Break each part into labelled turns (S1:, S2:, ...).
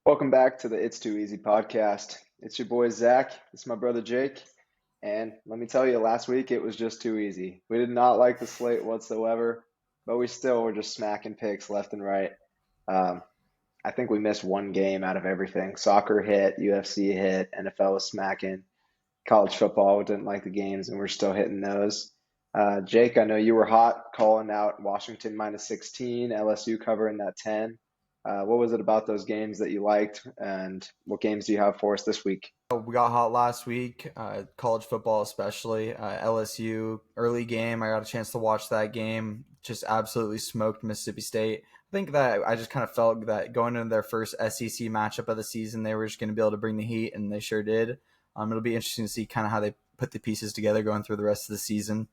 S1: Welcome back to the It's Too Easy podcast. It's your boy Zach. It's my brother Jake. And let me tell you, last week it was just too easy. We did not like the slate whatsoever, but we still were just smacking picks left and right. Um, I think we missed one game out of everything. Soccer hit, UFC hit, NFL was smacking. College football didn't like the games, and we're still hitting those. Jake, I know you were hot calling out Washington minus 16, LSU covering that 10. What was it about those games that you liked, and what games do you have for us this week?
S2: We got hot last week, college football especially. LSU early game, I got a chance to watch that game. Just absolutely smoked Mississippi State. I think that I just kind of felt that going into their first SEC matchup of the season, they were just going to be able to bring the heat, and they sure did. It'll be interesting to see kind of how they put the pieces together going through the rest of the season.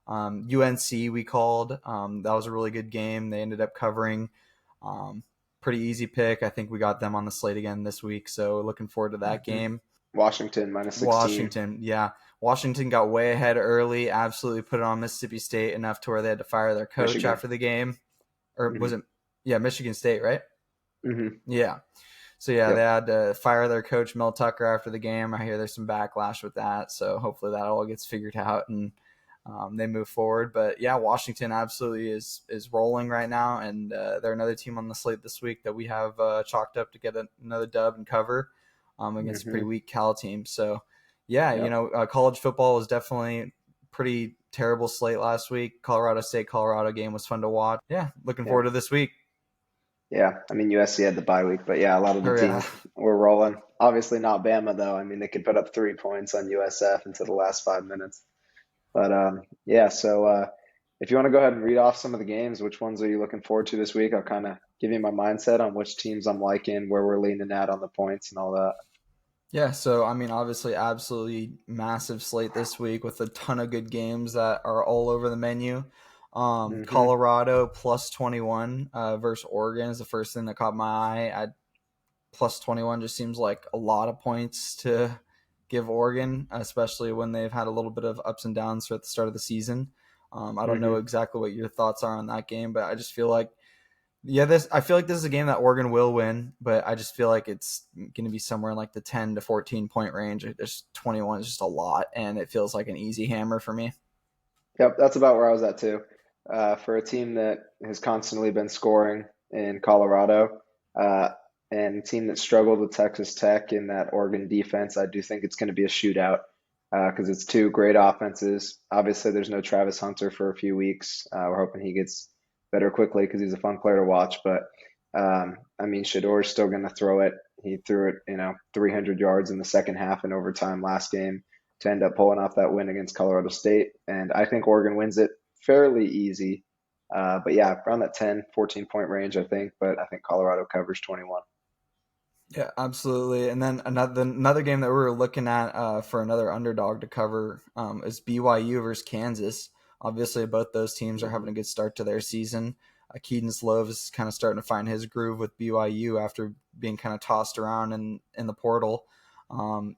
S2: UNC we called. That was a really good game. They ended up covering. Pretty easy pick. I think we got them on the slate again this week, so looking forward to that game.
S1: Washington minus 16.
S2: Washington, yeah. Washington got way ahead early, absolutely put it on Mississippi State enough to where they had to fire their coach
S1: Michigan.
S2: after the game. Or was
S1: Hmm.
S2: it, yeah, Michigan State, right?
S1: Hmm.
S2: Yeah. So, yeah, they
S1: Yep.
S2: had to fire their coach, Mel Tucker, after the game. I hear there's some backlash with that. So, hopefully that all gets figured out and they move forward. But, yeah, Washington absolutely is rolling right now. And they're another team on the slate this week that we have chalked up to get another dub and cover against a pretty
S1: Hmm.
S2: weak Cal team. So, yeah,
S1: Yep.
S2: college football was definitely pretty terrible slate last week. Colorado State Colorado game was fun to watch. Yeah, looking forward
S1: Yep.
S2: to this week.
S1: Yeah. I mean, USC had the bye week, but yeah, a lot of the
S2: Oh yeah,
S1: teams were rolling. Obviously not Bama though. I mean, they could put up 3 points on USF into the last 5 minutes. But yeah, so if you want to go ahead and read off some of the games, which ones are you looking forward to this week? I'll kind of give you my mindset on which teams I'm liking, where we're leaning at on the points and all that.
S2: yeah. So I mean, obviously, absolutely massive slate this week with a ton of good games that are all over the menu.
S1: Hmm.
S2: Colorado plus 21 versus Oregon is the first thing that caught my eye. At plus 21 just seems like a lot of points to give Oregon, especially when they've had a little bit of ups and downs at the start of the season. I don't know
S1: Hmm.
S2: exactly what your thoughts are on that game, but I just feel like, yeah, this I feel like this is a game that Oregon will win, but I just feel like it's going to be somewhere in like the 10 to 14 point range. There's 21 is just a lot, and it feels like an easy hammer for me.
S1: Yep, that's about where I was at too. For a team that has constantly been scoring in Colorado, uh, and a team that struggled with Texas Tech in that Oregon defense, I do think it's going to be a shootout because it's two great offenses. Obviously, there's no Travis Hunter for a few weeks. We're hoping he gets better quickly because he's a fun player to watch. But I mean, Shador's still going to throw it. He threw it, 300 yards in the second half in overtime last game to end up pulling off that win against Colorado State. And I think Oregon wins it fairly easy. But yeah, around that 10, 14 point range, I think. But I think Colorado covers 21.
S2: Yeah, absolutely. And then another game that we were looking at for another underdog to cover is BYU versus Kansas. Obviously, both those teams are having a
S1: Hmm.
S2: good start to their season. Keaton Slove is kind of starting to find his groove with BYU after being kind of tossed around in the portal.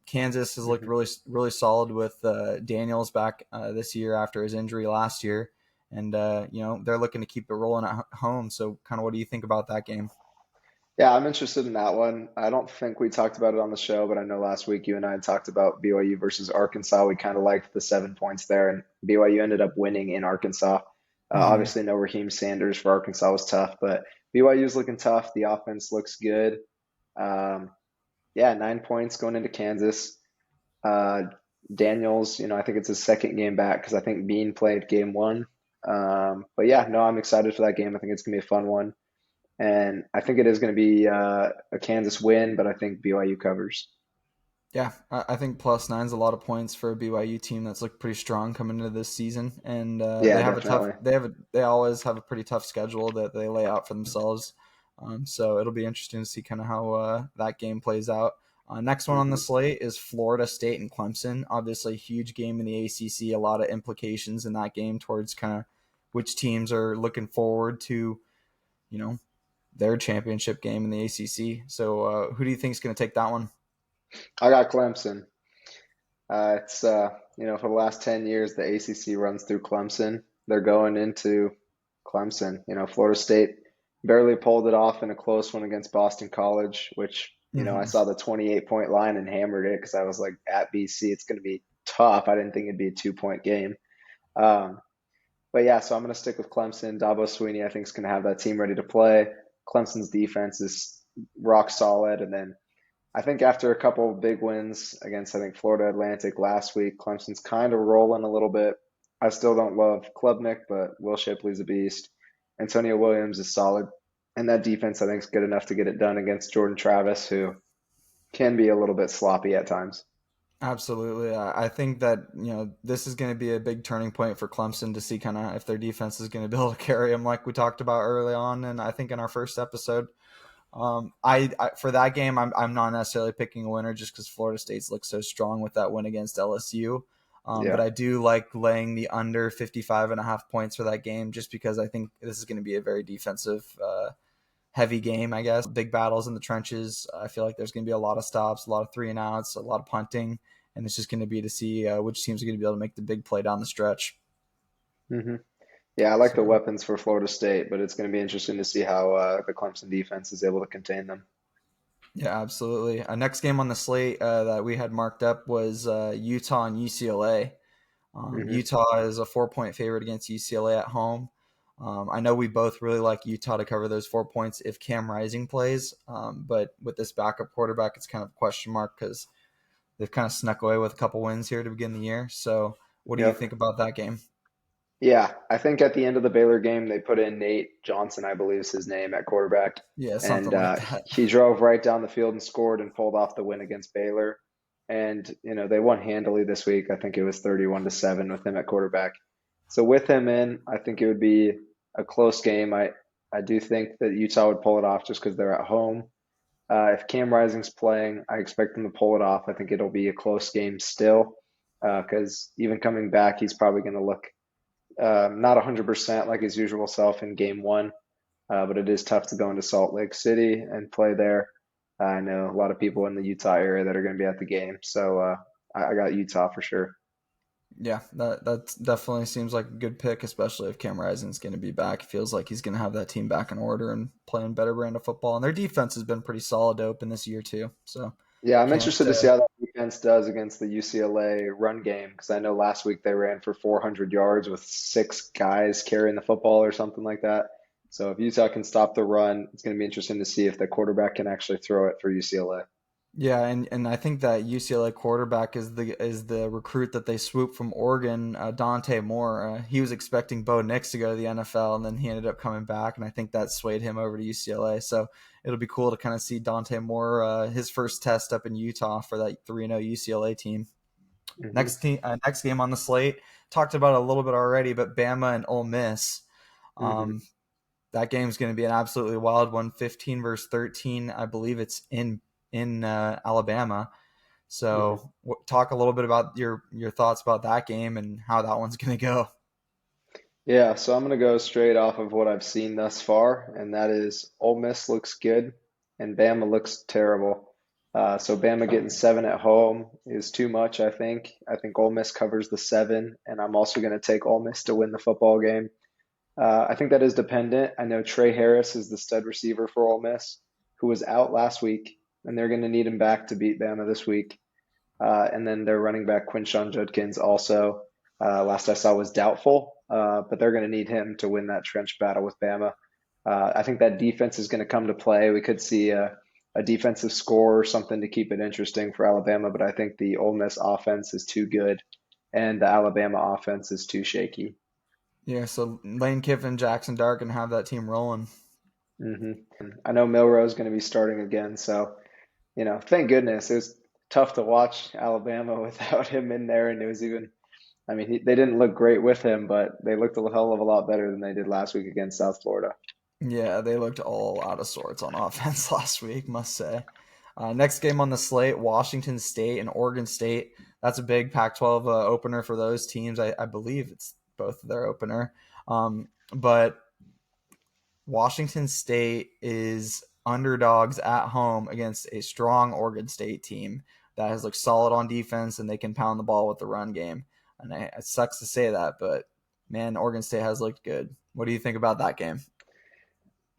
S2: Kansas has looked
S1: Hmm.
S2: really solid with Daniels back this year after his injury last year, and they're looking to keep it rolling at home. So, kind of, what do you think about that game?
S1: Yeah, I'm interested in that one. I don't think we talked about it on the show, but I know last week you and I had talked about BYU versus Arkansas. We kind of liked the 7 points there, and BYU ended up winning in Arkansas.
S2: Hmm.
S1: Obviously, no Raheem Sanders for Arkansas was tough, but BYU's looking tough. The offense looks good. Um, yeah, 9 points going into Kansas. Uh, Daniels, I think it's his second game back because I think Bean played game one. But yeah, no, I'm excited for that game. I think it's gonna be a fun one. And I think it is going to be a Kansas win, but I think BYU covers.
S2: Yeah, I think plus nine's a lot of points for a BYU team that's looked pretty strong coming into this season, and
S1: Yeah, definitely.
S2: they always have a pretty tough schedule that they lay out for themselves. So it'll be interesting to see kind of how that game plays out. Next one on the
S1: Hmm.
S2: slate is Florida State and Clemson. Obviously, a huge game in the ACC. A lot of implications in that game towards kind of which teams are looking forward to, you know, their championship game in the ACC. So, who do you think is going to take that one?
S1: I got Clemson. It's for the last 10 years, the ACC runs through Clemson. They're going into Clemson. Florida State barely pulled it off in a close one against Boston College, which I
S2: Hmm.
S1: saw the 28-point line and hammered it because I was like, at BC, it's going to be tough. I didn't think it'd be a 2-point game. Um, but yeah, so I'm going to stick with Clemson. Dabo Sweeney, I think, is going to have that team ready to play. Clemson's defense is rock solid. And then I think after a couple of big wins against, I think, Florida Atlantic last week, Clemson's kind of rolling a little bit. I still don't love Klubnik, but Will Shipley's a beast. Antonio Williams is solid. And that defense, I think, is good enough to get it done against Jordan Travis, who can be a little bit sloppy at times.
S2: Absolutely. I think that, this is going to be a big turning point for Clemson to see kind of if their defense is going to be able to carry them like we talked about early on. And I think in our first episode, I for that game, I'm not necessarily picking a winner just because Florida State's looked so strong with that win against LSU. But
S1: Yeah.
S2: I do like laying the under 55.5 points for that game just because I think this is going to be a very defensive heavy game, I guess. Big battles in the trenches. I feel like there's going to be a lot of stops, a lot of 3-and-outs, a lot of punting, and it's just going to be to see which teams are going to be able to make the big play down the stretch.
S1: hmm Yeah, I like the
S2: So,
S1: weapons for Florida State, but it's going to be interesting to see how the Clemson defense is able to contain them.
S2: yeah, absolutely. Next game on the slate that we had marked up was Utah and UCLA.
S1: hmm
S2: Utah is a 4-point favorite against UCLA at home. I know we both really like Utah to cover those 4 points if Cam Rising plays, but with this backup quarterback, it's kind of a question mark because they've kind of snuck away with a couple wins here to begin the year. So, what do you
S1: Yep.
S2: think about that game?
S1: Yeah, I think at the end of the Baylor game, they put in Nate Johnson, I believe is his name, at quarterback.
S2: Yeah,
S1: And
S2: something like that.
S1: he drove right down the field and scored and pulled off the win against Baylor. And, they won handily this week. I think it was 31-7 with him at quarterback. So with him in, I think it would be a close game. I do think that Utah would pull it off just because they're at home. If Cam Rising's playing, I expect them to pull it off. I think it'll be a close game still because even coming back, he's probably going to look not 100% like his usual self in game one, but it is tough to go into Salt Lake City and play there. I know a lot of people in the Utah area that are going to be at the game, so I got Utah for sure.
S2: Yeah, that definitely seems like a good pick, especially if Cam Rising's going to be back. It feels like he's going to have that team back in order and playing better brand of football. And their defense has been pretty solid to open this year too. So
S1: Yeah, I'm
S2: can't.
S1: interested to see how the defense does against the UCLA run game because I know last week they ran for 400 yards with six guys carrying the football or something like that. So if Utah can stop the run, it's going to be interesting to see if the quarterback can actually throw it for UCLA.
S2: Yeah, and I think that UCLA quarterback is the recruit that they swooped from Oregon, Dante Moore. He was expecting Bo Nix to go to the NFL, and then he ended up coming back, and I think that swayed him over to UCLA. So it'll be cool to kind of see Dante Moore his first test up in Utah for that 3-0 UCLA team.
S1: hmm
S2: Next game on the slate. Talked about it a little bit already, but Bama and Ole Miss.
S1: hmm
S2: Um, that game's going to be an absolutely wild one. 15 versus 13. I believe it's in Alabama.
S1: hmm
S2: So talk a little bit about your thoughts about that game and how that one's going to go.
S1: Yeah, so I'm going to go straight off of what I've seen thus far, and that is Ole Miss looks good and Bama looks terrible. So Bama getting 7 at home is too much, I think. I think Ole Miss covers the 7, and I'm also going to take Ole Miss to win the football game. I think that is dependent. I know Trey Harris is the stud receiver for Ole Miss, who was out last week, and they're going to need him back to beat Bama this week. And then their running back Quinshawn Judkins also, last I saw, was doubtful, but they're going to need him to win that trench battle with Bama. I think that defense is going to come to play. We could see a defensive score or something to keep it interesting for Alabama, but I think the Ole Miss offense is too good and the Alabama offense is too shaky.
S2: Yeah, so Lane Kiffin, Jackson Dart can have that team rolling.
S1: hmm I know Milrow is going to be starting again, so thank goodness. It was tough to watch Alabama without him in there, and it was even I mean, they didn't look great with him, but they looked a hell of a lot better than they did last week against South Florida.
S2: Yeah, they looked all out of sorts on offense last week, must say. Next game on the slate, Washington State and Oregon State. That's a big Pac-12 opener for those teams. I believe it's both their opener. But Washington State is underdogs at home against a strong Oregon State team that has looked solid on defense and they can pound the ball with the run game. And it sucks to say that, but man, Oregon State has looked good. What do you think about that game?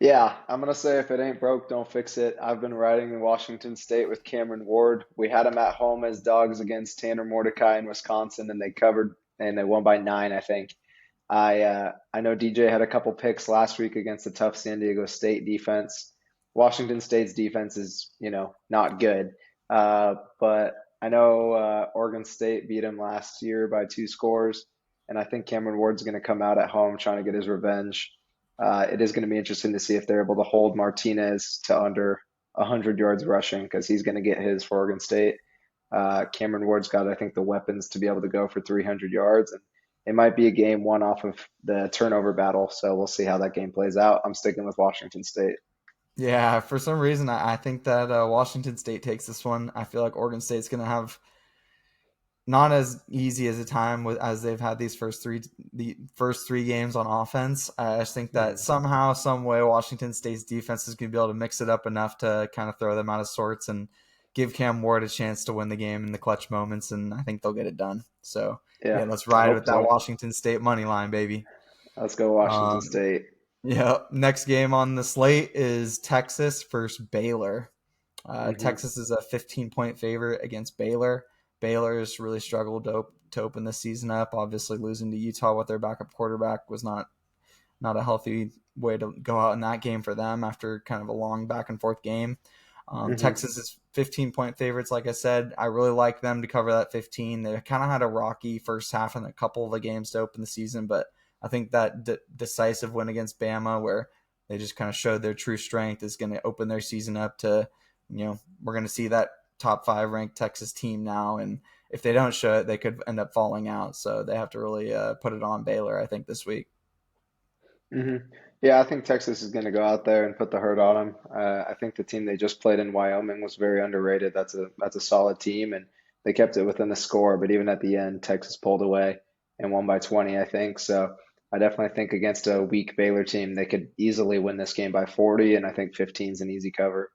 S1: Yeah, I'm gonna say if it ain't broke, don't fix it. I've been riding in Washington State with Cameron Ward. We had him at home as dogs against Tanner Mordecai in Wisconsin, and they covered and they won by 9, I think. I know DJ had a couple picks last week against the tough San Diego State defense. Washington State's defense is, not good. But I know Oregon State beat him last year by 2 scores, and I think Cameron Ward's going to come out at home trying to get his revenge. It is going to be interesting to see if they're able to hold Martinez to under 100 yards rushing because he's going to get his for Oregon State. Cameron Ward's got, I think, the weapons to be able to go for 300 yards, and it might be a game won off of the turnover battle. So we'll see how that game plays out. I'm sticking with Washington State.
S2: Yeah, for some reason, I think that Washington State takes this one. I feel like Oregon State's going to have not as easy as a time as they've had the first three games on offense. I just think that
S1: Mhm.
S2: somehow, some way, Washington State's defense is going to be able to mix it up enough to kind of throw them out of sorts and give Cam Ward a chance to win the game in the clutch moments, and I think they'll get it done. So yeah,
S1: Yeah,
S2: let's
S1: I
S2: ride
S1: hope
S2: with that
S1: so.
S2: Washington State money line, baby.
S1: Let's go Washington
S2: Um,
S1: State.
S2: yeah, next game on the slate is Texas versus Baylor.
S1: Hmm.
S2: Texas is a 15-point favorite against Baylor. Baylor's really struggled to open the season up. Obviously, losing to Utah with their backup quarterback was not a healthy way to go out in that game for them after kind of a long back and forth game.
S1: Hmm.
S2: Texas is 15-point favorites. Like I said, I really like them to cover that 15. They kind of had a rocky first half in a couple of the games to open the season, but I think that decisive win against Bama, where they just kind of showed their true strength, is going to open their season up to, we're going to see that top five ranked Texas team now. And if they don't show it, they could end up falling out. So they have to really put it on Baylor, I think, this week.
S1: Hmm. Yeah, I think Texas is going to go out there and put the hurt on them. I think the team they just played in Wyoming was very underrated. That's a solid team, and they kept it within the score. But even at the end, Texas pulled away and won by 20, I think. So I definitely think against a weak Baylor team, they could easily win this game by 40, and I think 15 is an easy cover.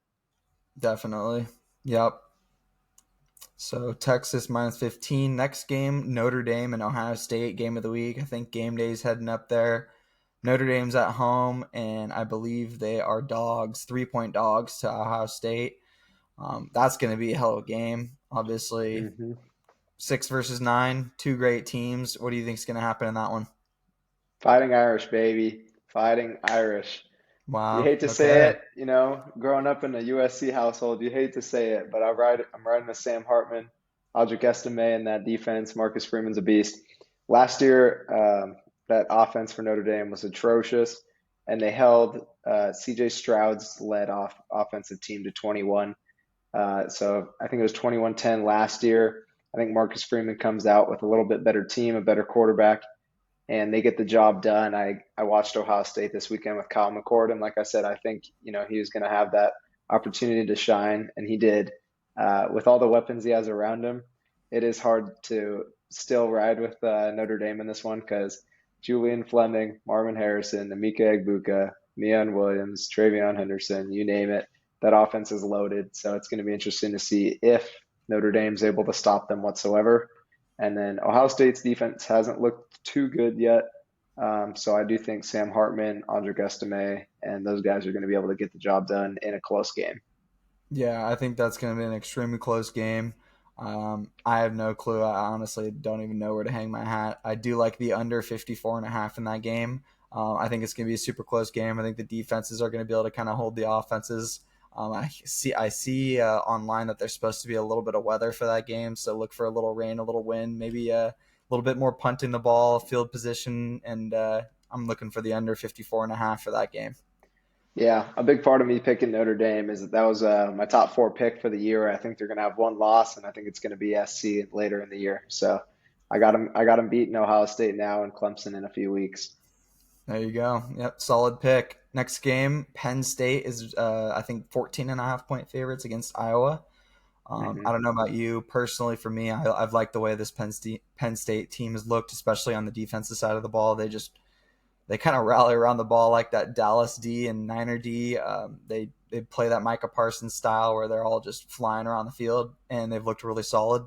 S2: Definitely. Yep. So Texas minus 15. Next game, Notre Dame and Ohio State, game of the week. I think game day's heading up there. Notre Dame's at home, and I believe they are dogs, 3-point dogs to Ohio State. That's going to be a hell of a game. Obviously,
S1: Hmm.
S2: 6 versus 9, two great teams. What do you think is going to happen in that one?
S1: Fighting Irish, baby. Fighting Irish. You
S2: Wow.
S1: hate to say
S2: Okay.
S1: it, growing up in a USC household, you hate to say it, but I'm riding with Sam Hartman, Audric Estime, and that defense. Marcus Freeman's a beast. Last year, that offense for Notre Dame was atrocious, and they held CJ Stroud's led offensive team to 21. So I think it was 21-10 last year. I think Marcus Freeman comes out with a little bit better team, a better quarterback, and they get the job done. I watched Ohio State this weekend with Kyle McCord, and like I said, I think he was going to have that opportunity to shine, and he did. With all the weapons he has around him, it is hard to still ride with Notre Dame in this one because Julian Fleming, Marvin Harrison, Emeka Egbuka, Meion Williams, Travion Henderson, you name it, that offense is loaded. So it's going to be interesting to see if Notre Dame's able to stop them whatsoever. And then Ohio State's defense hasn't looked too good yet. So I do think Sam Hartman, Audric Estime, and those guys are going to be able to get the job done in a close game.
S2: Yeah, I think that's going to be an extremely close game. I have no clue. I honestly don't even know where to hang my hat. I do like the under 54.5 in that game. I think it's going to be a super close game. I think the defenses are going to be able to kind of hold the offenses. I see online that there's supposed to be a little bit of weather for that game, so look for a little rain, a little wind, maybe a little bit more punting the ball, field position, and I'm looking for the under 54.5 for that game.
S1: Yeah, a big part of me picking Notre Dame is that was my top four pick for the year. I think they're going to have one loss, and I think it's going to be SC later in the year. So I got them beating Ohio State now and Clemson in a few weeks.
S2: There you go. Yep, solid pick. Next game, Penn State is I think 14.5 point favorites against Iowa. I
S1: Hmm.
S2: don't know about you personally. For me, I've liked the way this Penn State team has looked, especially on the defensive side of the ball. They kind of rally around the ball like that Dallas D and Niner D. They play that Micah Parsons style where they're all just flying around the field, and they've looked really solid.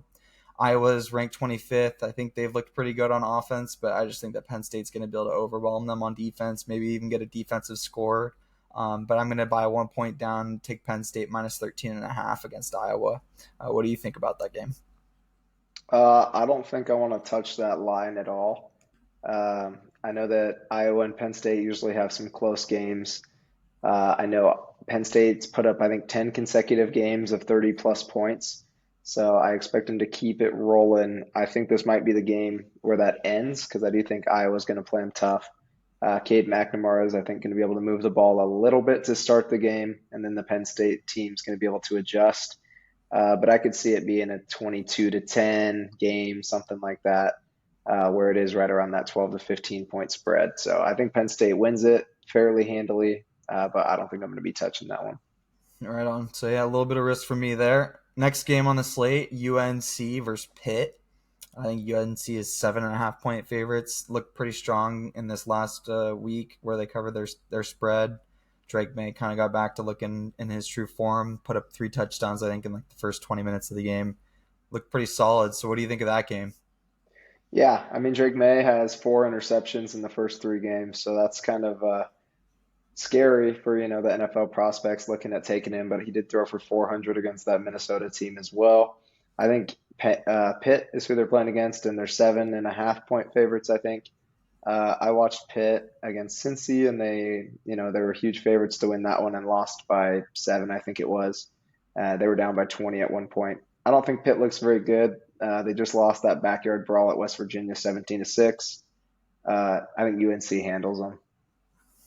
S2: Iowa's ranked 25th. I think they've looked pretty good on offense, but I just think that Penn State's going to be able to overwhelm them on defense, maybe even get a defensive score. But I'm going to buy 1 point down, take Penn State minus 13.5 against Iowa. What do you think about that game?
S1: I don't think I want to touch that line at all. I know that Iowa and Penn State usually have some close games. I know Penn State's put up, I think, 10 consecutive games of 30 plus points. So I expect them to keep it rolling. I think this might be the game where that ends because I do think Iowa's going to play them tough. Cade McNamara is, I think, going to be able to move the ball a little bit to start the game, and then the Penn State team's going to be able to adjust. But I could see it being a 22-10 game, something like that, where it is right around that 12 to 15 point spread. So I think Penn State wins it fairly handily, but I don't think I'm going to be touching that one.
S2: Right on. So yeah, a little bit of risk for me there. Next game on the slate: UNC versus Pitt. I think UNC is 7.5 point favorites. Look pretty strong in this last week where they covered their spread. Drake May kind of got back to looking in his true form. Put up 3 touchdowns, I think, in like the first 20 minutes of the game. Looked pretty solid. So what do you think of that game?
S1: Yeah, I mean, Drake May has 4 interceptions in the first 3 games, so that's kind of scary for, the NFL prospects looking at taking him, but he did throw for 400 against that Minnesota team as well. I think Pitt is who they're playing against, and they're 7.5 point favorites, I think. I watched Pitt against Cincy, and they were huge favorites to win that one and lost by 7, I think it was. They were down by 20 at one point. I don't think Pitt looks very good. They just lost that backyard brawl at West Virginia, 17-6. I think UNC handles them.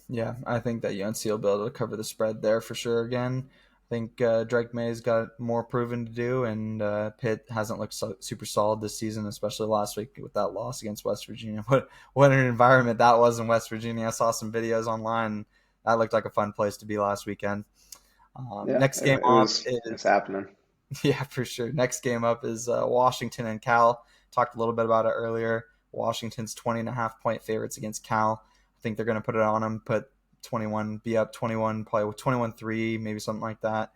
S2: Yeah, I think that UNC will be able to cover the spread there for sure again. I think Drake May's got more proven to do, and Pitt hasn't looked super solid this season, especially last week with that loss against West Virginia. What an environment that was in West Virginia. I saw some videos online. That looked like a fun place to be last weekend.
S1: Yeah,
S2: Next game
S1: it
S2: up
S1: was it's
S2: is
S1: happening.
S2: yeah, for sure. Next game up is Washington and Cal. Talked a little bit about it earlier. Washington's 20.5 point favorites against Cal. I think they're going to put it on them, put 21, be up 21, probably with 21-3, maybe something like that.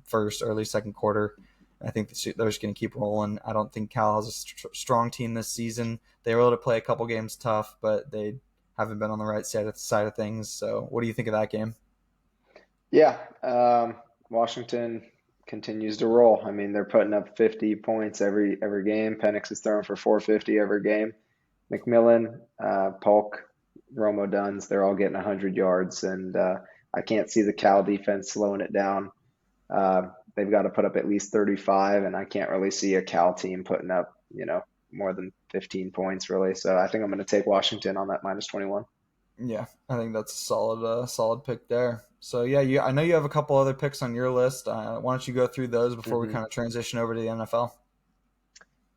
S2: First, early second quarter. I think they're just going to keep rolling. I don't think Cal has a strong team this season. They were able to play a couple games tough, but they haven't been on the right side of things. So, what do you think of that game?
S1: Yeah, Washington continues to roll. I mean, they're putting up 50 points every game. Penix is throwing for 450 every game. McMillan, Polk, Romo Duns, they're all getting 100 yards, and I can't see the Cal defense slowing it down. They've got to put up at least 35, and I can't really see a Cal team putting up, more than 15 points really. So I think I'm going to take Washington on that minus 21.
S2: Yeah, I think that's a solid pick there. So yeah, I know you have a couple other picks on your list. Why don't you go through those before we kind of transition over to the NFL?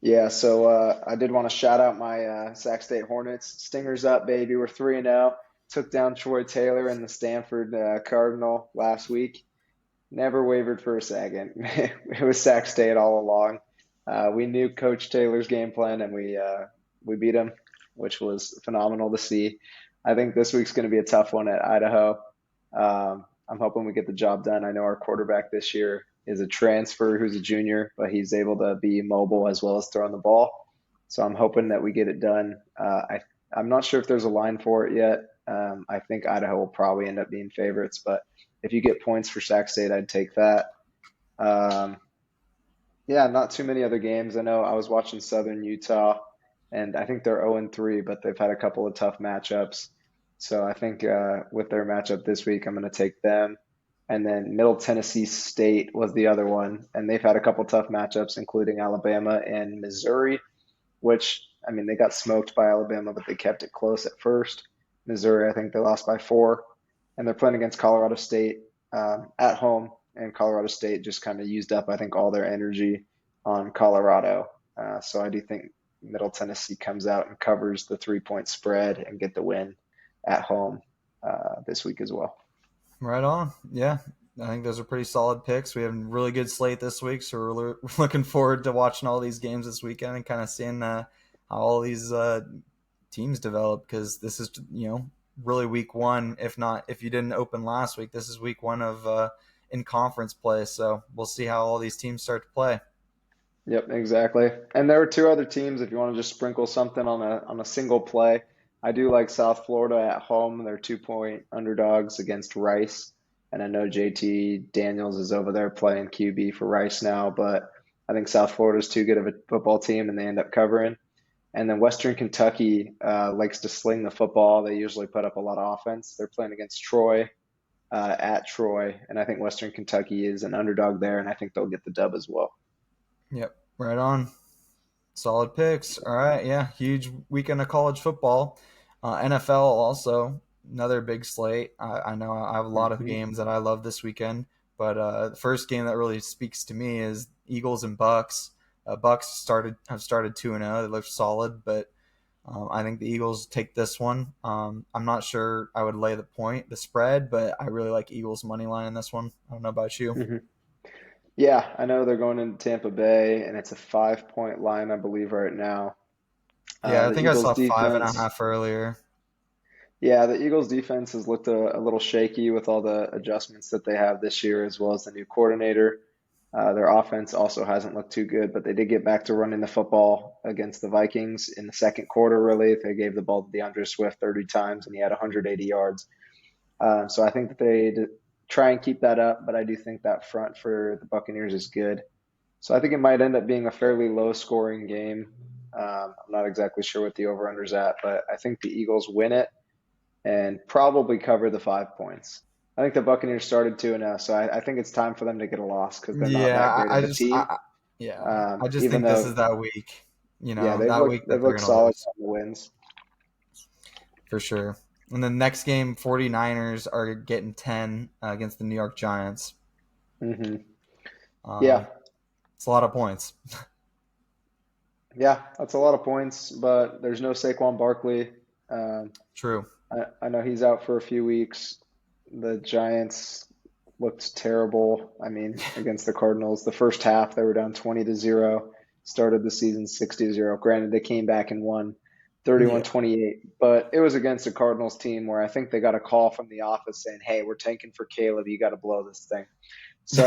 S1: Yeah, so I did want to shout out my Sac State Hornets. Stingers up, baby. We're 3-0. Took down Troy Taylor and the Stanford Cardinal last week. Never wavered for a second. It was Sac State all along. We knew Coach Taylor's game plan, and we beat him, which was phenomenal to see. I think this week's going to be a tough one at Idaho. I'm hoping we get the job done. I know our quarterback this year is a transfer who's a junior, but he's able to be mobile as well as throwing the ball. So I'm hoping that we get it done. I'm not sure if there's a line for it yet. I think Idaho will probably end up being favorites, but if you get points for Sac State, I'd take that. Um, yeah, not too many other games. I know I was watching Southern Utah, and I think they're 0-3, but they've had a couple of tough matchups. So I think with their matchup this week, I'm going to take them. And then Middle Tennessee State was the other one, and they've had a couple tough matchups, including Alabama and Missouri, which, I mean, they got smoked by Alabama, but they kept it close at first. Missouri, I think they lost by 4, and they're playing against Colorado State at home, and Colorado State just kind of used up, I think, all their energy on Colorado. So I do think Middle Tennessee comes out and covers the 3 point spread and get the win at home this week as well.
S2: Right on. Yeah, I think those are pretty solid picks. We have a really good slate this week, so we're looking forward to watching all these games this weekend and kind of seeing how all these teams develop because this is really week one. If you didn't open last week, this is week one of in conference play. So we'll see how all these teams start to play.
S1: Yep, exactly. And there were 2 other teams if you want to just sprinkle something on a single play. I do like South Florida at home. They're 2-point underdogs against Rice. And I know JT Daniels is over there playing QB for Rice now, but I think South Florida's too good of a football team and they end up covering. And then Western Kentucky likes to sling the football. They usually put up a lot of offense. They're playing against Troy at Troy, and I think Western Kentucky is an underdog there, and I think they'll get the dub as well.
S2: Yep, right on. Solid picks. All right, yeah, huge weekend of college football. NFL also another big slate. I know I have a lot of
S1: Hmm.
S2: games that I love this weekend, but the first game that really speaks to me is Eagles and Bucks. Bucks have started 2-0. They look solid, but I think the Eagles take this one. I'm not sure I would lay the spread, but I really like Eagles money line in this one. I don't know about you.
S1: Hmm. Yeah, I know they're going into Tampa Bay, and it's a 5-point line, I believe, right now.
S2: Yeah, I
S1: The
S2: think I
S1: Eagles
S2: saw five and a
S1: defense,
S2: half earlier.
S1: yeah, the Eagles defense has looked a little shaky with all the adjustments that they have this year, as well as the new coordinator. Their offense also hasn't looked too good, but they did get back to running the football against the Vikings in the second quarter, really. They gave the ball to DeAndre Swift 30 times, and he had 180 yards. So I think that try and keep that up, but I do think that front for the Buccaneers is good. So I think it might end up being a fairly low scoring game. I'm not exactly sure what the over-under's at, but I think the Eagles win it and probably cover the 5 points. I think the Buccaneers started 2-0, so I think it's time for them to get a loss because they're not that
S2: Yeah,
S1: great of a team.
S2: yeah, I just
S1: Even
S2: think this is
S1: though,
S2: that week.
S1: yeah,
S2: That week
S1: they've
S2: that they're
S1: looked
S2: gonna
S1: solid
S2: lose
S1: on the wins.
S2: for sure. And then next game, 49ers are getting 10 against the New York Giants.
S1: Hmm.
S2: Um,
S1: Yeah,
S2: it's a lot of points.
S1: yeah, that's a lot of points, but there's no Saquon Barkley. Um,
S2: True.
S1: I know he's out for a few weeks. The Giants looked terrible. I mean, against the Cardinals, the first half they were down 20-0. Started the season 60-0. Granted, they came back and won
S2: Yeah.
S1: 31-28, but it was against a Cardinals team where I think they got a call from the office saying, "Hey, we're tanking for Caleb. You got to blow this thing." So,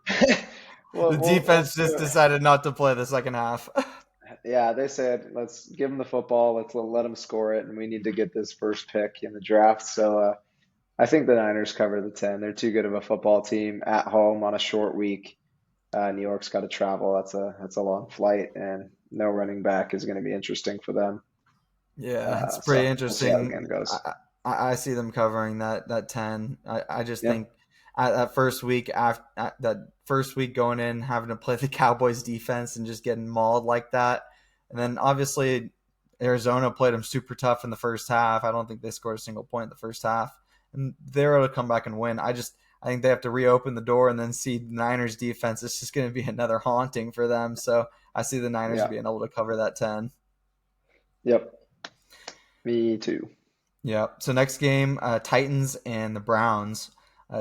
S2: The
S1: we'll
S2: defense
S1: see.
S2: just decided not to play the second half.
S1: Yeah, they said, let's give him the football. Let's let him score it, and we need to get this first pick in the draft. So, I think the Niners cover the 10. They're too good of a football team at home on a short week. New York's got to travel. That's a long flight, and no running back is going to be interesting for them.
S2: Yeah, it's pretty
S1: So we'll see how the
S2: interesting.
S1: game goes.
S2: I see them covering that 10. I just think
S1: Yep.
S2: at that first week after that first week going in having to play the Cowboys defense and just getting mauled like that, and then obviously Arizona played them super tough in the first half. I don't think they scored a single point in the first half, and they're able to come back and win. I think they have to reopen the door and then see the Niners defense. It's just going to be another haunting for them. So I see the Niners
S1: Yeah.
S2: being able to cover that 10.
S1: Yep. Me too.
S2: Yeah. So next game, Titans and the Browns.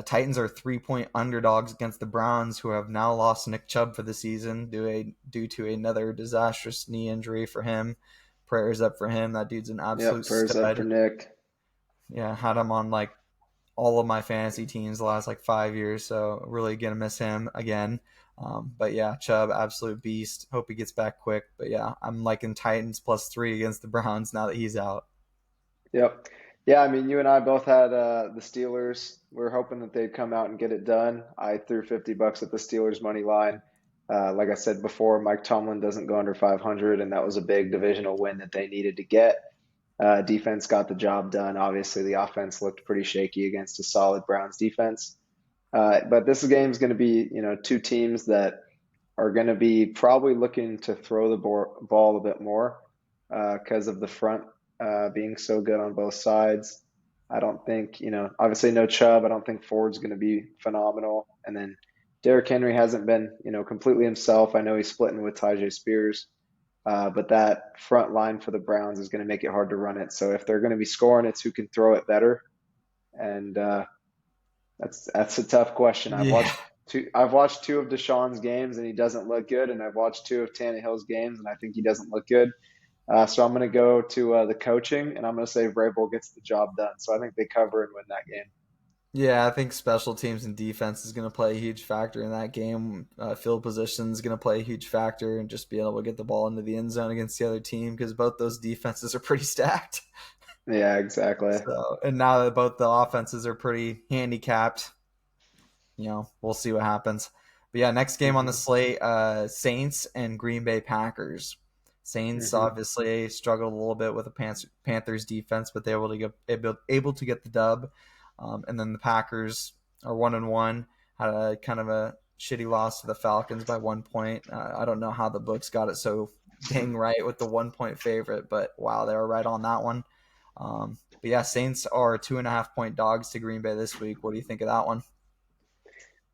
S2: Titans are 3-point underdogs against the Browns, who have now lost Nick Chubb for the season due to another disastrous knee injury for him. Prayers up for him. That dude's an absolute
S1: Yep. Prayers up for
S2: stud.
S1: Nick.
S2: Yeah, had him on like all of my fantasy teams the last like 5 years, so really gonna miss him again. But yeah, Chubb, absolute beast. Hope he gets back quick. But yeah, I'm liking Titans +3 against the Browns now that he's out.
S1: Yep. Yeah, I mean, you and I both had the Steelers. We are hoping that they'd come out and get it done. I threw $50 at the Steelers money line. Like I said before, Mike Tomlin doesn't go under 500, and that was a big divisional win that they needed to get. Defense got the job done. Obviously, the offense looked pretty shaky against a solid Browns defense. But this game is going to be, two teams that are going to be probably looking to throw the ball a bit more because of the front being so good on both sides. I don't think, obviously no Chubb. I don't think Ford's going to be phenomenal. And then Derrick Henry hasn't been, completely himself. I know he's splitting with Tyjae Spears, but that front line for the Browns is going to make it hard to run it. So if they're going to be scoring, it's who can throw it better. And that's a tough question.
S2: Yeah,
S1: I've watched two of Deshaun's games and he doesn't look good, and I've watched two of Tannehill's games and I think he doesn't look good. So I'm going to go to the coaching, and I'm going to say Vrabel gets the job done. So I think they cover and win that game.
S2: Yeah, I think special teams and defense is going to play a huge factor in that game. Field position is going to play a huge factor, and just being able to get the ball into the end zone against the other team because both those defenses are pretty stacked.
S1: Yeah, exactly.
S2: So, and now that both the offenses are pretty handicapped, we'll see what happens. But yeah, next game on the
S1: Hmm.
S2: slate, Saints and Green Bay Packers. Saints
S1: Hmm.
S2: obviously struggled a little bit with the Panthers defense, but they were able to get the dub. And then the Packers are 1-1, had a kind of a shitty loss to the Falcons by 1 point. I don't know how the books got it so dang right with the 1 point favorite, but wow, they were right on that one. But yeah, Saints are 2.5 point dogs to Green Bay this week. What do you think of that one?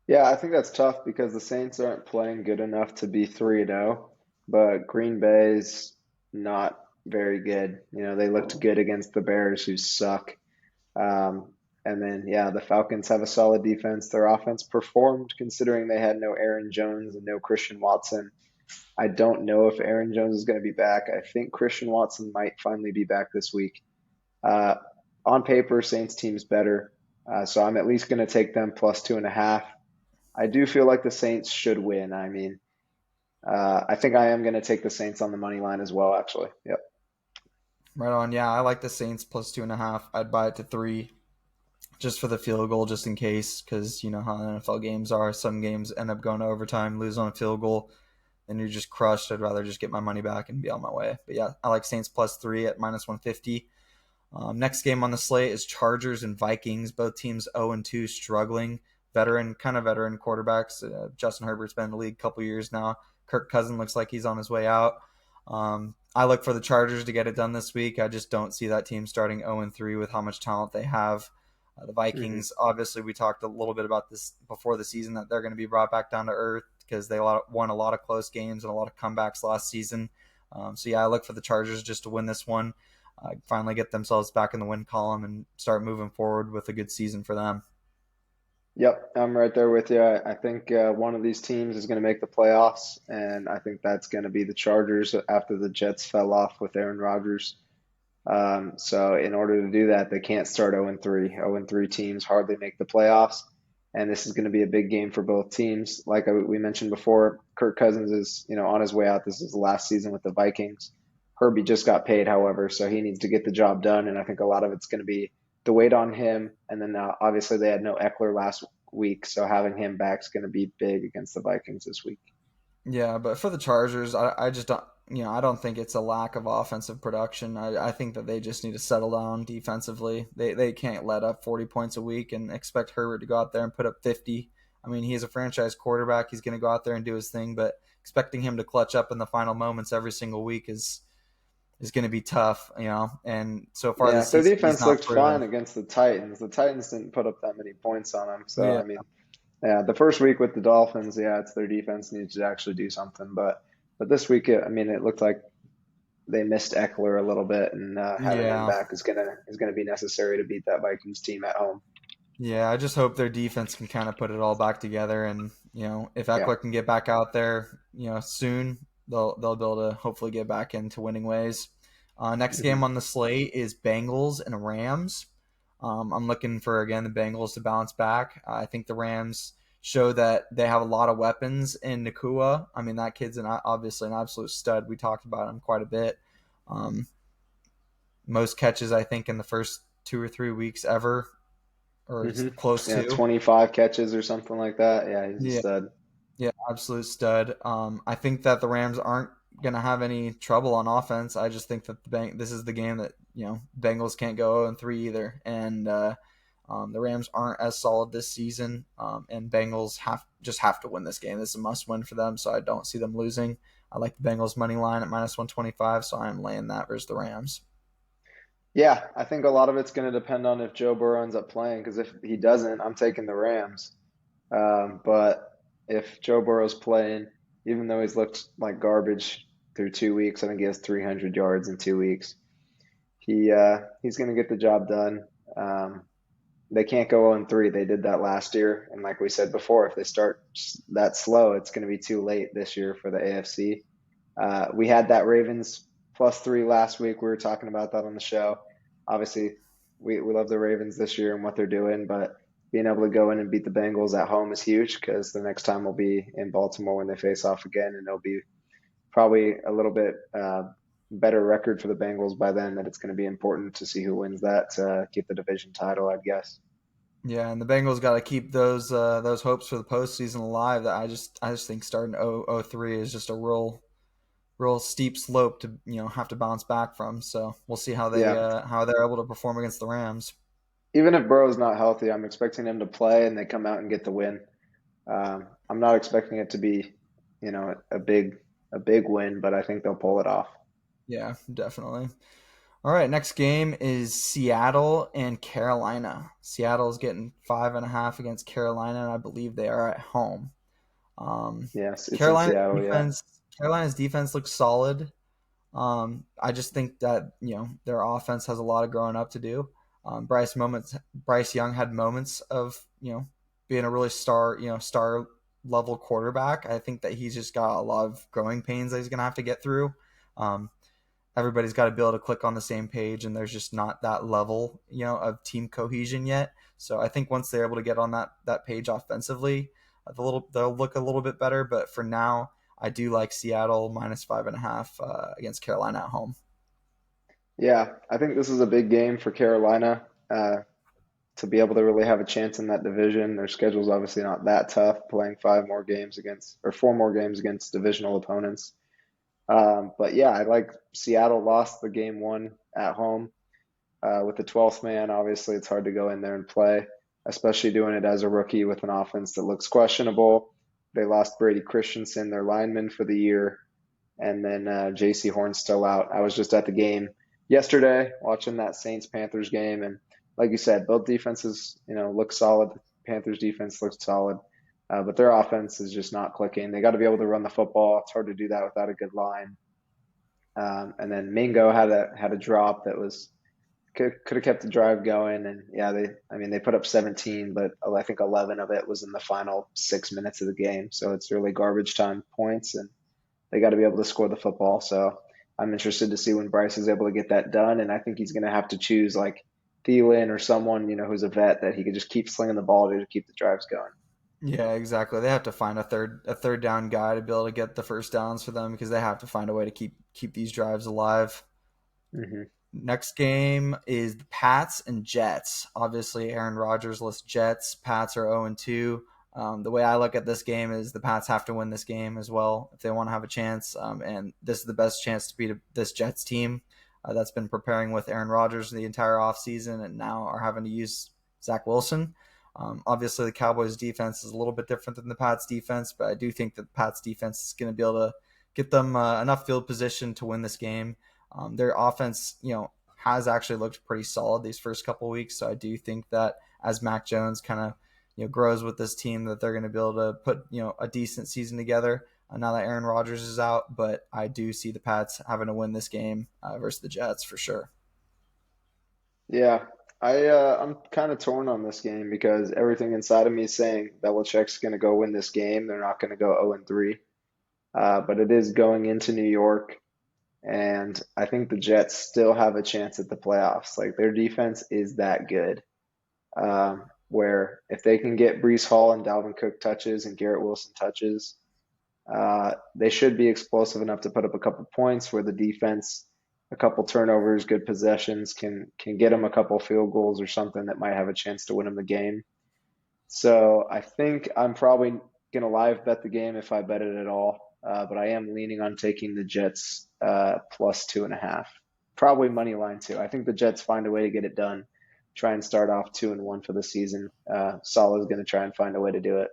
S1: Yeah, I think that's tough because the Saints aren't playing good enough to be 3-0, but Green Bay's not very good. They looked good against the Bears, who suck. And then, yeah, the Falcons have a solid defense. Their offense performed considering they had no Aaron Jones and no Christian Watson. I don't know if Aaron Jones is going to be back. I think Christian Watson might finally be back this week. Uh, on paper, Saints team's better, so I'm at least going to take them plus 2.5. I do feel like the Saints should win. I mean, I think I am going to take the Saints on the money line as well, actually. Yep.
S2: Right on. Yeah, I like the Saints plus 2.5. I'd buy it to 3 just for the field goal, just in case, because you know how NFL games are. Some games end up going to overtime, lose on a field goal, and you're just crushed. I'd rather just get my money back and be on my way. But yeah, I like Saints plus 3 at minus 150. Next game on the slate is Chargers and Vikings. Both teams 0-2, struggling. Veteran quarterbacks. Justin Herbert's been in the league a couple years now. Kirk Cousins looks like he's on his way out. I look for the Chargers to get it done this week. I just don't see that team starting 0-3 with how much talent they have. The
S1: Hmm.
S2: Vikings, obviously, we talked a little bit about this before the season that they're going to be brought back down to earth because they won a lot of close games and a lot of comebacks last season. So yeah, I look for the Chargers just to win this one, finally get themselves back in the win column and start moving forward with a good season for them.
S1: Yep, I'm right there with you. I think one of these teams is going to make the playoffs, and I think that's going to be the Chargers after the Jets fell off with Aaron Rodgers. So in order to do that, they can't start 0-3. 0-3 teams hardly make the playoffs, and this is going to be a big game for both teams. Like we mentioned before, Kirk Cousins is, on his way out. This is the last season with the Vikings. Herbie just got paid, however, so he needs to get the job done, and I think a lot of it's going to be the weight on him. And then obviously they had no Eckler last week, so having him back is going to be big against the Vikings this week.
S2: Yeah, but for the Chargers, I just don't. I don't think it's a lack of offensive production. I think that they just need to settle down defensively. They can't let up 40 points a week and expect Herbert to go out there and put up 50. I mean, he's a franchise quarterback. He's going to go out there and do his thing, but expecting him to clutch up in the final moments every single week is going to be tough. And so far
S1: Yeah,
S2: this
S1: their
S2: season, he's
S1: defense
S2: not
S1: looked
S2: proven.
S1: fine against the Titans. The Titans didn't put up that many points on them, so
S2: Yeah,
S1: I mean, yeah, the first week with the Dolphins, yeah, it's their defense needs to actually do something. But this week, I mean, it looked like they missed Eckler a little bit, and having him
S2: yeah.
S1: back is gonna be necessary to beat that Vikings team at home.
S2: Yeah, I just hope their defense can kind of put it all back together, and if
S1: Yeah.
S2: Eckler can get back out there, soon, they'll be able to hopefully get back into winning ways. Next
S1: Hmm.
S2: game on the slate is Bengals and Rams. I'm looking for again the Bengals to bounce back. I think the Rams show that they have a lot of weapons in Nakua. I mean that kid's obviously an absolute stud. We talked about him quite a bit. Um, Most catches I think in the first 2 or 3 weeks ever, or
S1: Hmm.
S2: close
S1: Yeah,
S2: to.
S1: 25 catches or something like that. Yeah, he's a
S2: Yeah,
S1: stud.
S2: yeah, absolute stud. I think that the Rams aren't gonna have any trouble on offense. I just think that this is the game that Bengals can't go 0-3 either, and the Rams aren't as solid this season, and Bengals have to win this game. This is a must win for them, so I don't see them losing. I like the Bengals money line at minus 125, so I'm laying that versus the Rams.
S1: Yeah, I think a lot of it's going to depend on if Joe Burrow ends up playing, because if he doesn't, I'm taking the Rams. But if Joe Burrow's playing, even though he's looked like garbage through 2 weeks, I think he has 300 yards in 2 weeks. He's going to get the job done. Um, they can't go 0-3. They did that last year, and like we said before, if they start that slow, it's going to be too late this year for the AFC. We had that Ravens +3 last week. We were talking about that on the show. Obviously, we love the Ravens this year and what they're doing, but being able to go in and beat the Bengals at home is huge because the next time we'll be in Baltimore when they face off again, and it'll be probably a little bit better record for the Bengals by then. That it's going to be important to see who wins that to keep the division title, I'd guess.
S2: Yeah, and the Bengals got to keep those hopes for the postseason alive. That I just think starting 0-3 is just a real steep slope to have to bounce back from. So we'll see
S1: Yeah,
S2: how they're able to perform against the Rams.
S1: even if Burrow's not healthy, I'm expecting him to play and they come out and get the win. I'm not expecting it to be, a big win, but I think they'll pull it off.
S2: Yeah, definitely. All right, next game is Seattle and Carolina. Seattle's getting 5.5 against Carolina, and I believe they are at home. Um,
S1: Yes, it's in
S2: Carolina's
S1: Seattle. Yeah,
S2: defense, Carolina's defense looks solid. I just think that their offense has a lot of growing up to do. Bryce Young had moments of being a really star level quarterback. I think that he's just got a lot of growing pains that he's gonna have to get through. Um, Everybody's got to be able to click on the same page, and there's just not that level of team cohesion yet. So I think once they're able to get on that page offensively, they'll look a little bit better. But for now, I do like Seattle minus 5.5 against Carolina at home.
S1: yeah. I think this is a big game for Carolina to be able to really have a chance in that division. Their schedule's obviously not that tough, playing 4 more games against divisional opponents. But yeah, I like Seattle lost the game one at home with the 12th man. Obviously, it's hard to go in there and play, especially doing it as a rookie with an offense that looks questionable. They lost Brady Christensen, their lineman for the year, and then J.C. Horn's still out. I was just at the game yesterday watching that Saints Panthers game, and like you said, both defenses, look solid. Panthers defense looks solid, but their offense is just not clicking. They got to be able to run the football. It's hard to do that without a good line. And then Mingo had a drop that was could have kept the drive going, and yeah, they put up 17, but I think 11 of it was in the final 6 minutes of the game. So it's really garbage time points, and they got to be able to score the football. So I'm interested to see when Bryce is able to get that done, and I think he's going to have to choose like Thielen or someone who's a vet that he could just keep slinging the ball to keep the drives going.
S2: Yeah, exactly. They have to find a third down guy to be able to get the first downs for them because they have to find a way to keep these drives alive.
S1: Hmm.
S2: Next game is the Pats and Jets. Obviously, Aaron Rodgers lists Jets. Pats are 0-2. The way I look at this game is the Pats have to win this game as well if they want to have a chance. And this is the best chance to beat this Jets team that's been preparing with Aaron Rodgers the entire offseason and now are having to use Zach Wilson. Obviously, the Cowboys' defense is a little bit different than the Pats' defense, but I do think that the Pats' defense is going to be able to get them enough field position to win this game. Their offense, has actually looked pretty solid these first couple of weeks. So I do think that as Mac Jones kind of, grows with this team, that they're going to be able to put, a decent season together now that Aaron Rodgers is out. But I do see the Pats having to win this game versus the Jets for sure.
S1: Yeah, I'm kind of torn on this game because everything inside of me is saying Belichick's going to go win this game. They're not going to go 0-3, but it is going into New York. And I think the Jets still have a chance at the playoffs. Like their defense is that good. Where if they can get Brees Hall and Dalvin Cook touches and Garrett Wilson touches, they should be explosive enough to put up a couple points. Where the defense, a couple turnovers, good possessions can get them a couple field goals or something that might have a chance to win them the game. So I think I'm probably gonna live bet the game if I bet it at all. But I am leaning on taking the Jets plus 2.5. Probably money line too. I think the Jets find a way to get it done. Try and start off 2-1 for the season. Salah's going to try and find a way to do it.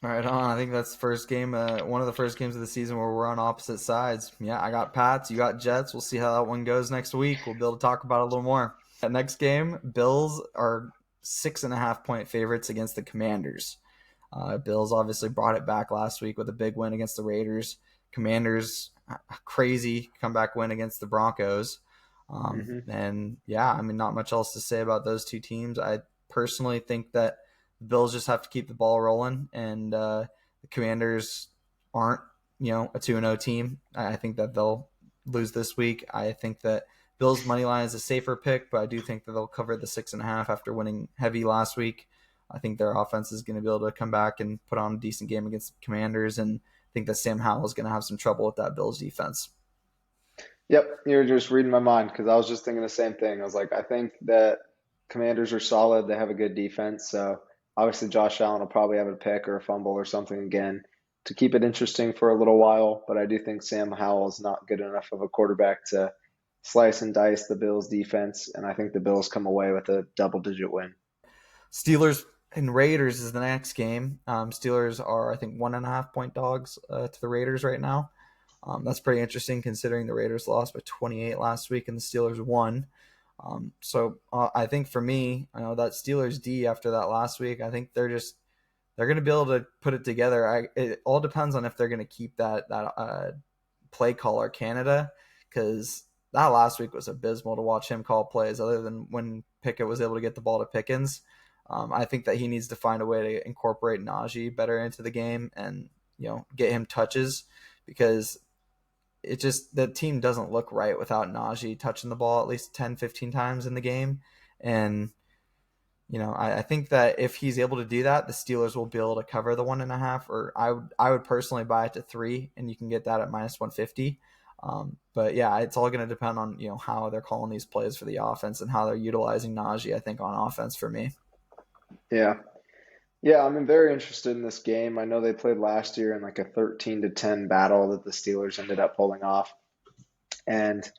S2: All right, on. I think that's the first game, one of the first games of the season where we're on opposite sides. Yeah, I got Pats, you got Jets. We'll see how that one goes next week. We'll be able to talk about it a little more. That next game, Bills are 6.5 point favorites against the Commanders. Bills obviously brought it back last week with a big win against the Raiders. Commanders, crazy comeback win against the Broncos.
S1: Hmm.
S2: And yeah, I mean, not much else to say about those two teams. I personally think that the Bills just have to keep the ball rolling, and the Commanders aren't, a 2-0 team. I think that they'll lose this week. I think that Bills money line is a safer pick, but I do think that they'll cover the 6.5 after winning heavy last week. I think their offense is going to be able to come back and put on a decent game against the Commanders, and I think that Sam Howell is going to have some trouble with that Bills defense.
S1: Yep, you're just reading my mind because I was just thinking the same thing. I was like, I think that Commanders are solid. They have a good defense. So obviously Josh Allen will probably have a pick or a fumble or something again to keep it interesting for a little while. But I do think Sam Howell is not good enough of a quarterback to slice and dice the Bills defense. And I think the Bills come away with a double-digit win.
S2: Steelers and Raiders is the next game. Steelers are, I think, 1.5 point dogs to the Raiders right now. That's pretty interesting considering the Raiders lost by 28 last week and the Steelers won. So I think for me, I know that Steelers D after that last week, I think they're going to be able to put it together. It all depends on if they're going to keep that play caller Canada, because that last week was abysmal to watch him call plays. Other than when Pickett was able to get the ball to Pickens, I think that he needs to find a way to incorporate Najee better into the game and get him touches, because it just the team doesn't look right without Najee touching the ball at least 10, 15 times in the game. And I think that if he's able to do that, the Steelers will be able to cover the 1.5, or I would personally buy it to 3, and you can get that at -150. But yeah, it's all going to depend on how they're calling these plays for the offense and how they're utilizing Najee, I think, on offense for me.
S1: Yeah. Yeah, I'm very interested in this game. I know they played last year in like a 13-10 battle that the Steelers ended up pulling off. And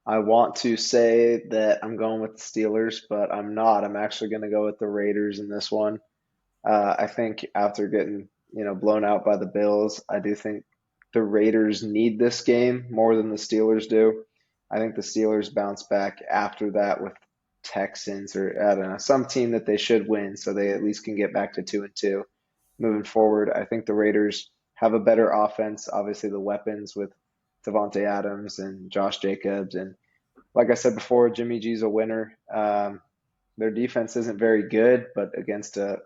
S1: I want to say that I'm going with the Steelers, but I'm not. I'm actually going to go with the Raiders in this one. I think after getting, blown out by the Bills, I do think the Raiders need this game more than the Steelers do. I think the Steelers bounce back after that with Texans or I don't know, some team that they should win so they at least can get back to 2-2 moving forward. I think the Raiders have a better offense, obviously the weapons with Devontae Adams and Josh Jacobs and like I said before, Jimmy G's a winner. Their defense isn't very good, but against a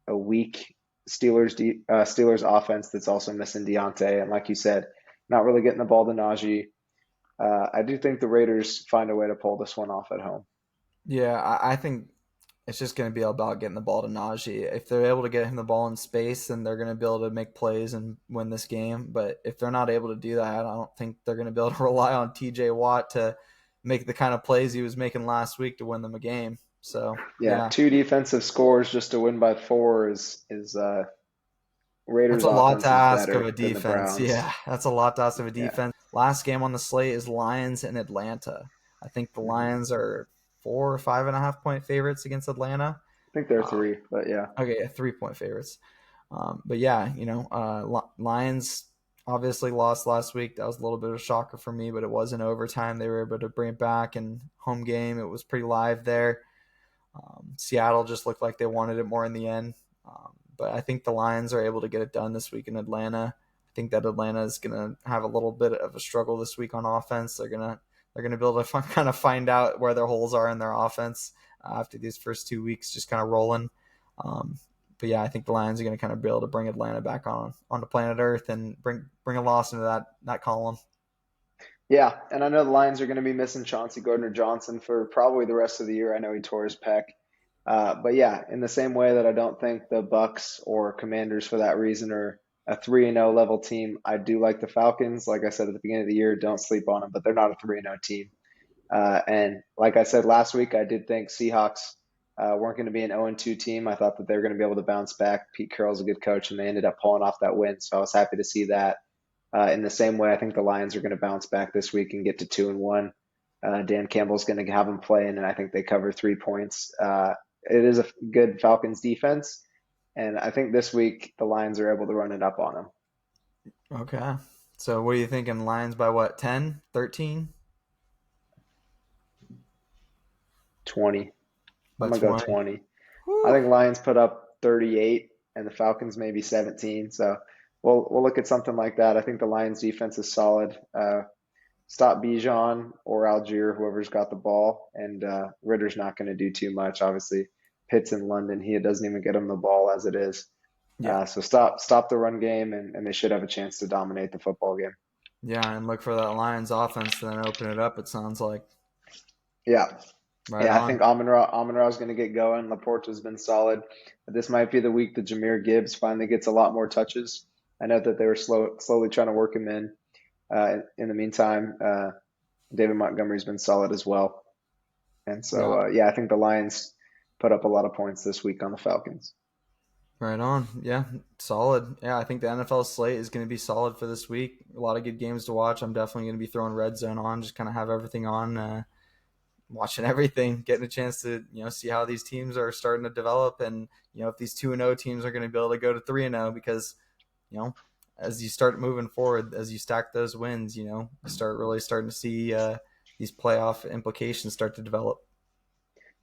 S1: weak Steelers offense that's also missing Deontay, and like you said, not really getting the ball to Najee. I do think the Raiders find a way to pull this one off at home.
S2: Yeah, I think it's just going to be about getting the ball to Najee. If they're able to get him the ball in space, then they're going to be able to make plays and win this game. But if they're not able to do that, I don't think they're going to be able to rely on TJ Watt to make the kind of plays he was making last week to win them a game. So,
S1: Yeah,
S2: yeah,
S1: two defensive scores just to win by four is
S2: that's
S1: Raiders
S2: a lot to
S1: offense is
S2: ask of
S1: better
S2: a
S1: than the
S2: defense.
S1: Browns.
S2: Yeah, that's a lot to ask of a
S1: Yeah.
S2: defense. Last game on the slate is Lions and Atlanta. I think the
S1: Mhm.
S2: Lions are 4 or 5.5 point favorites against Atlanta.
S1: I think there are
S2: Um,
S1: three, but yeah.
S2: okay, 3 point favorites. But yeah, Lions obviously lost last week. That was a little bit of a shocker for me, but it was in overtime. They were able to bring it back, and home game, it was pretty live there. Seattle just looked like they wanted it more in the end. But I think the Lions are able to get it done this week in Atlanta. I think that Atlanta is going to have a little bit of a struggle this week on offense. They're gonna be able to kind of find out where their holes are in their offense after these first 2 weeks just kind of rolling. Um, but yeah, I think the Lions are going to kind of be able to bring Atlanta back onto planet Earth and bring a loss into that column.
S1: Yeah, and I know the Lions are going to be missing Chauncey Gardner-Johnson for probably the rest of the year. I know he tore his pec. But yeah, in the same way that I don't think the Bucks or Commanders for that reason are a 3-0 level team, I do like the Falcons. Like I said at the beginning of the year, don't sleep on them, but they're not a 3-0 team. And like I said last week, I did think Seahawks weren't going to be an 0-2 team. I thought that they were going to be able to bounce back. Pete Carroll's a good coach, and they ended up pulling off that win. So I was happy to see that. In the same way, I think the Lions are going to bounce back this week and get to 2-1. Dan Campbell's going to have them playing, and I think they cover 3 points. It is a good Falcons defense, and I think this week the Lions are able to run it up on them.
S2: Okay. So what are you thinking? Lions by what? 10, 13?
S1: 20.
S2: By
S1: I'm gonna go
S2: 20?
S1: 20. I
S2: Whew.
S1: think Lions put up 38, and the Falcons maybe 17. So we'll look at something like that. I think the Lions defense is solid. Stop Bijan or Algier, whoever's got the ball, and Ritter's not going to do too much. Obviously, Pitt's in London; he doesn't even get him the ball as it is.
S2: Yeah.
S1: So stop the run game, and they should have a chance to dominate the football game.
S2: Yeah, and look for that Lions offense to then open it up, it sounds like.
S1: Yeah.
S2: Right
S1: Yeah, I think
S2: on.
S1: Amon-Ra is going to get going. Laporta's been solid. This might be the week that Jahmyr Gibbs finally gets a lot more touches. I know that they were slowly trying to work him in. In the meantime, David Montgomery's been solid as well. And
S2: Yeah.
S1: so, yeah, I think the Lions put up a lot of points this week on the Falcons.
S2: Right on. Yeah, solid. Yeah, I think the NFL slate is going to be solid for this week. A lot of good games to watch. I'm definitely going to be throwing Red Zone on, just kind of have everything on, watching everything, getting a chance to see how these teams are starting to develop, and if these 2-0 teams are going to be able to go to 3-0 because you know as you start moving forward, as you stack those wins, you start really starting to see these playoff implications start to develop.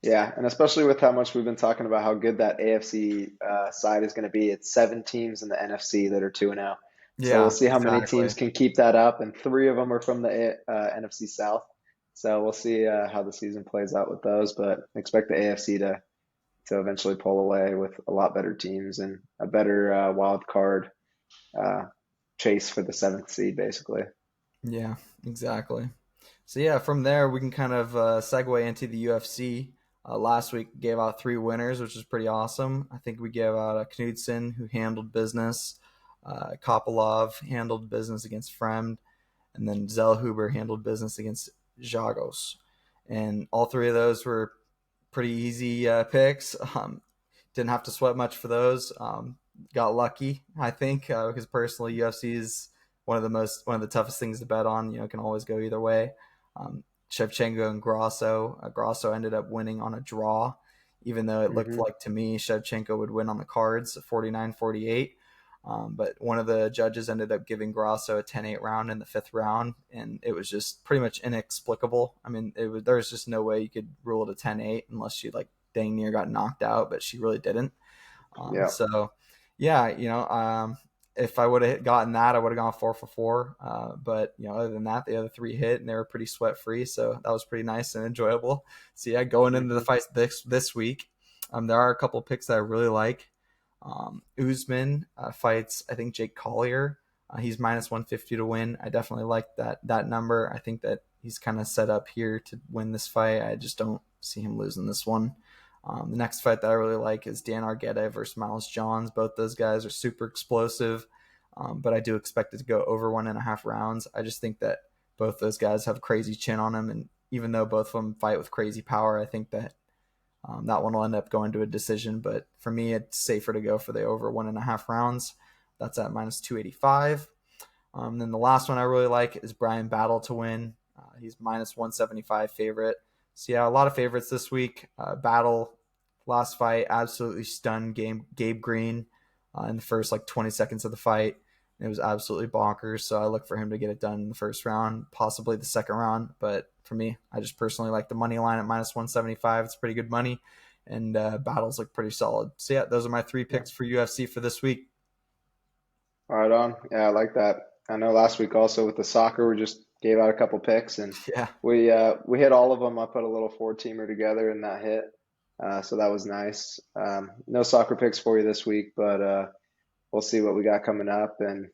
S1: Yeah, and especially with how much we've been talking about how good that AFC side is going to be. It's 7 teams in the NFC that are 2-0. So we'll
S2: Yeah,
S1: see how many
S2: exactly.
S1: teams can keep that up, and 3 of them are from the NFC South. So we'll see how the season plays out with those, but expect the AFC to eventually pull away with a lot better teams and a better wild card uh, chase for the seventh seed, basically.
S2: Yeah, exactly. So yeah, from there we can kind of segue into the UFC. Last week gave out 3 winners, which is pretty awesome. I think we gave out Knudsen, who handled business. Kopolov handled business against Fremd, and then Zellhuber handled business against Jagos. And all 3 of those were pretty easy picks. Didn't have to sweat much for those. Got lucky, I think, because personally, UFC is one of the toughest things to bet on. It can always go either way. Shevchenko and Grasso. Grasso ended up winning on a draw, even though it looked
S1: Hmm.
S2: like to me Shevchenko would win on the cards, 49-48. But one of the judges ended up giving Grasso a 10-8 round in the 5th round, and it was just pretty much inexplicable. I mean, there was just no way you could rule it a 10-8 unless she like dang near got knocked out, but she really didn't.
S1: Yeah.
S2: So, yeah, if I would have gotten that, I would have gone 4 for 4. But other than that, the other 3 hit, and they were pretty sweat free, so that was pretty nice and enjoyable. So yeah, going into the
S1: Hmm.
S2: fights this week, there are a couple picks that I really like. Usman fights, I think, Jake Collier. He's -150 to win. I definitely like that number. I think that he's kind of set up here to win this fight. I just don't see him losing this one. The next fight that I really like is Dan Argueta versus Miles Johns. Both those guys are super explosive, but I do expect it to go over 1.5 rounds. I just think that both those guys have crazy chin on them, and even though both of them fight with crazy power, I think that that one will end up going to a decision. But for me, it's safer to go for the over 1.5 rounds. That's at -285. Then the last one I really like is Brian Battle to win. He's -175 favorite. So yeah, a lot of favorites this week. Battle last fight absolutely stunned Gabe Green in the first like 20 seconds of the fight. It was absolutely bonkers. So I look for him to get it done in the first round, possibly the second round. But for me, I just personally like the money line at -175. It's pretty good money, and battles look pretty solid. So yeah, those are my 3 picks for UFC for this week.
S1: Right on. Yeah, I like that. I know last week also with the soccer, we just gave out a couple picks and
S2: Yeah,
S1: we hit all of them. I put a little four-teamer together and that hit. So that was nice. No soccer picks for you this week, but we'll see what we got coming up. And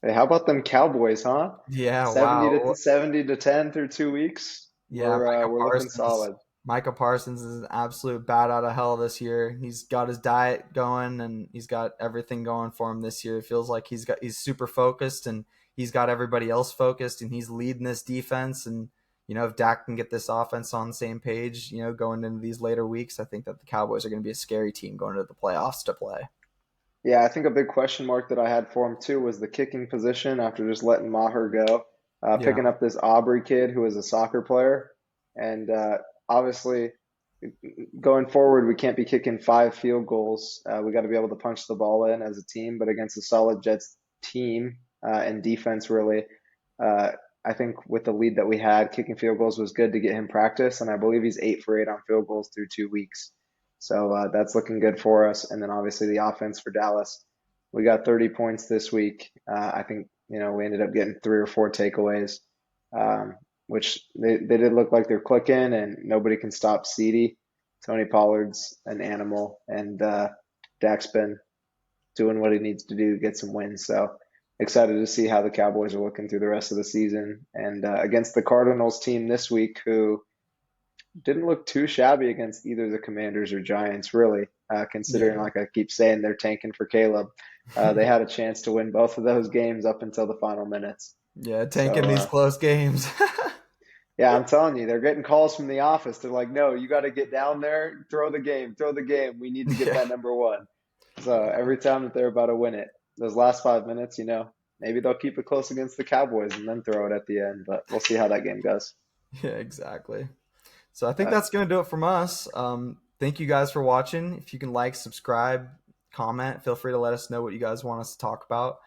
S1: hey, how about them Cowboys, huh?
S2: yeah,
S1: 70
S2: wow.
S1: to 70 to 10 through 2 weeks.
S2: Yeah,
S1: We're looking solid.
S2: Micah Parsons is an absolute bat out of hell this year. He's got his diet going and he's got everything going for him this year. It feels like he's super focused and he's got everybody else focused and he's leading this defense. And if Dak can get this offense on the same page, going into these later weeks, I think that the Cowboys are going to be a scary team going into the playoffs to play.
S1: Yeah, I think a big question mark that I had for him too was the kicking position after just letting Maher go.
S2: Yeah,
S1: Picking up this Aubrey kid who is a soccer player. And obviously, going forward, we can't be kicking 5 field goals. We got to be able to punch the ball in as a team, but against a solid Jets team and defense, really, uh, I think with the lead that we had, kicking field goals was good to get him practice, and I believe he's 8 for 8 on field goals through 2 weeks. So that's looking good for us. And then obviously the offense for Dallas, we got 30 points this week. I think we ended up getting 3 or 4 takeaways, um, which they did look like they're clicking, and nobody can stop Ceedee. Tony Pollard's an animal, and Dak's been doing what he needs to do to get some wins. So excited to see how the Cowboys are looking through the rest of the season. And against the Cardinals team this week, who didn't look too shabby against either the Commanders or Giants, really, considering,
S2: Yeah.
S1: like I keep saying, they're tanking for Caleb. They had a chance to win both of those games up until the final minutes.
S2: Yeah, tanking
S1: So,
S2: these close games.
S1: yeah, I'm telling you, they're getting calls from the office. They're like, no, you got to get down there, throw the game, throw the game. We need to get
S2: Yeah.
S1: that number one. So
S2: Yeah.
S1: every time that they're about to win it, those last 5 minutes, maybe they'll keep it close against the Cowboys and then throw it at the end. But we'll see how that game goes.
S2: Yeah, exactly. So I think
S1: But
S2: that's going to do it from us. Thank you guys for watching. If you can like, subscribe, comment, feel free to let us know what you guys want us to talk about.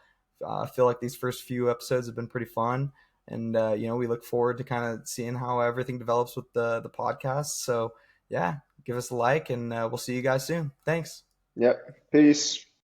S2: I feel like these first few episodes have been pretty fun. And, we look forward to kind of seeing how everything develops with the podcast. So, yeah, give us a like and we'll see you guys soon. Thanks.
S1: yep, peace.